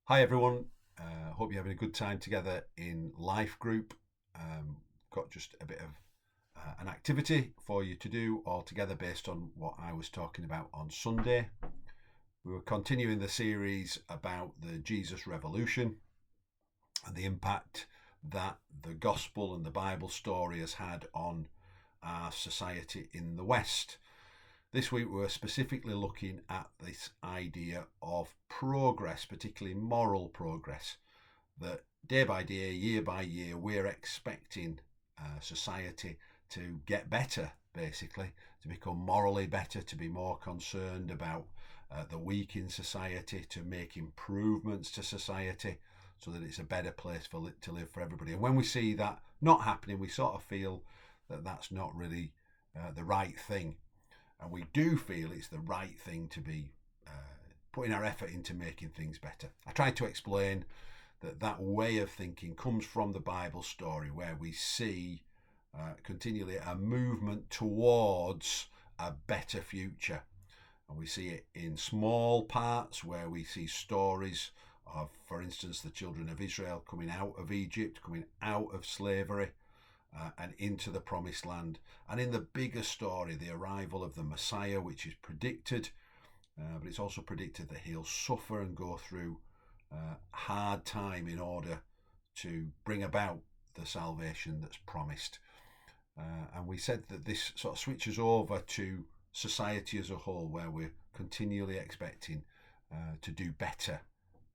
Hi everyone, hope you're having a good time together in Life Group. Got just a bit of an activity for you to do all together based on what I was talking about on Sunday. We were continuing the series about the Jesus Revolution and the impact that the gospel and the Bible story has had on our society in the West. This week we're specifically looking at this idea of progress, particularly moral progress, that day by day, year by year, we're expecting society to get better, basically, to become morally better, to be more concerned about the weak in society, to make improvements to society so that it's a better place to live for everybody. And when we see that not happening, we sort of feel that that's not really the right thing. And we do feel it's the right thing to be putting our effort into making things better. I tried to explain that way of thinking comes from the Bible story, where we see continually a movement towards a better future. And we see it in small parts, where we see stories of, for instance, the children of Israel coming out of Egypt, coming out of slavery, and into the promised land. And in the bigger story, the arrival of the Messiah, which is predicted, but it's also predicted that he'll suffer and go through hard time in order to bring about the salvation that's promised. And we said that this sort of switches over to society as a whole, where we're continually expecting to do better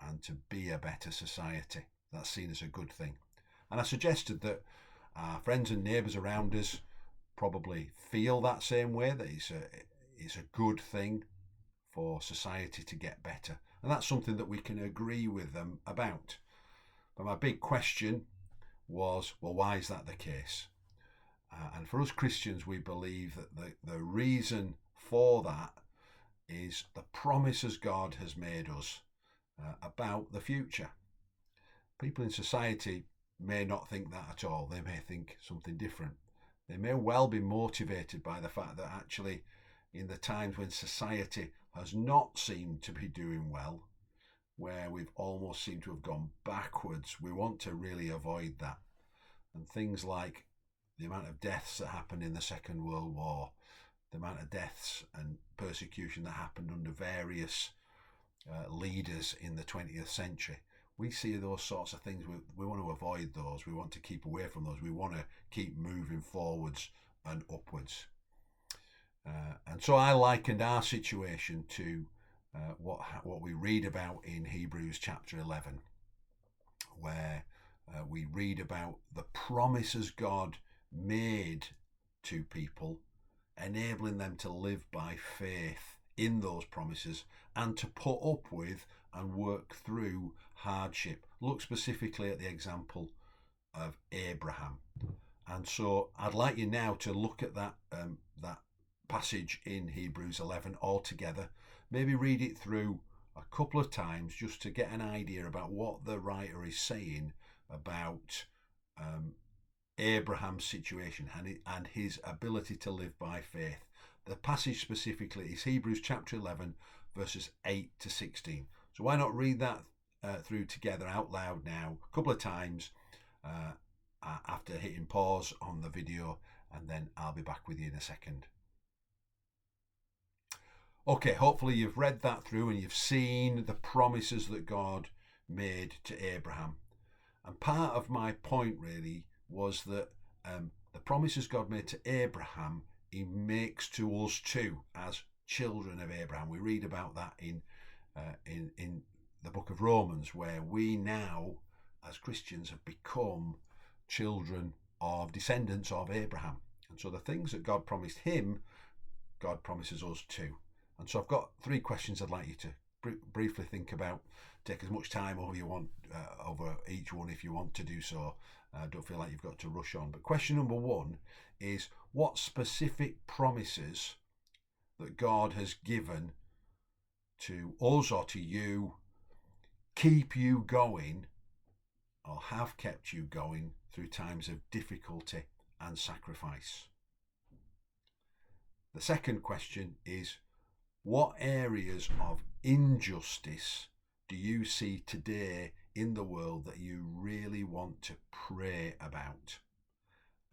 and to be a better society. That's seen as a good thing. And I suggested that our friends and neighbours around us probably feel that same way, that it's a good thing for society to get better. And that's something that we can agree with them about. But my big question was, well, why is that the case? And for us Christians, we believe that the reason for that is the promises God has made us about the future. People in society may not think that at all. They may think something different. They may well be motivated by the fact that actually, in the times when society has not seemed to be doing well, where we've almost seemed to have gone backwards, we want to really avoid that. And things like the amount of deaths that happened in the Second World War, the amount of deaths and persecution that happened under various leaders in the 20th century. We see those sorts of things. We want to avoid those. We want to keep away from those. We want to keep moving forwards and upwards. And so I likened our situation to what we read about in Hebrews chapter 11, where we read about the promises God made to people, enabling them to live by faith in those promises and to put up with and work through hardship. Look specifically at the example of Abraham. And so I'd like you now to look at that passage in Hebrews 11 all together. Maybe read it through a couple of times just to get an idea about what the writer is saying about Abraham's situation and his ability to live by faith. The passage specifically is Hebrews chapter 11, verses 8 to 16. So why not read that through together out loud now, a couple of times after hitting pause on the video, and then I'll be back with you in a second. Okay, hopefully you've read that through and you've seen the promises that God made to Abraham. And part of my point really was that the promises God made to Abraham, he makes to us too as children of Abraham. We read about that in the book of Romans, where we now as Christians have become children of descendants of Abraham. And so the things that God promised him, God promises us too. And so I've got three questions I'd like you to briefly think about. Take as much time over you want over each one if you want to do so. Don't feel like you've got to rush on. But question number one is, what specific promises that God has given to us or to you keep you going, or have kept you going through times of difficulty and sacrifice? The second question is, what areas of injustice do you see today in the world that you really want to pray about?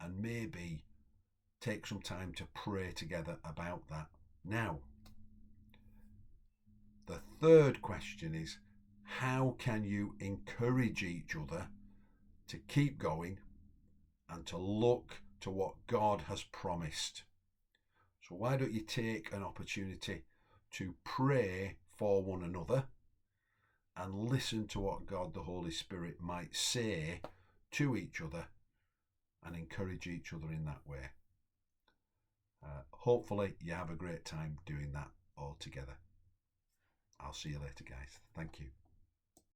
And maybe take some time to pray together about that now. The third question is, how can you encourage each other to keep going and to look to what God has promised? So why don't you take an opportunity to pray for one another and listen to what God the Holy Spirit might say to each other and encourage each other in that way. Hopefully you have a great time doing that all together. I'll see you later, guys. Thank you.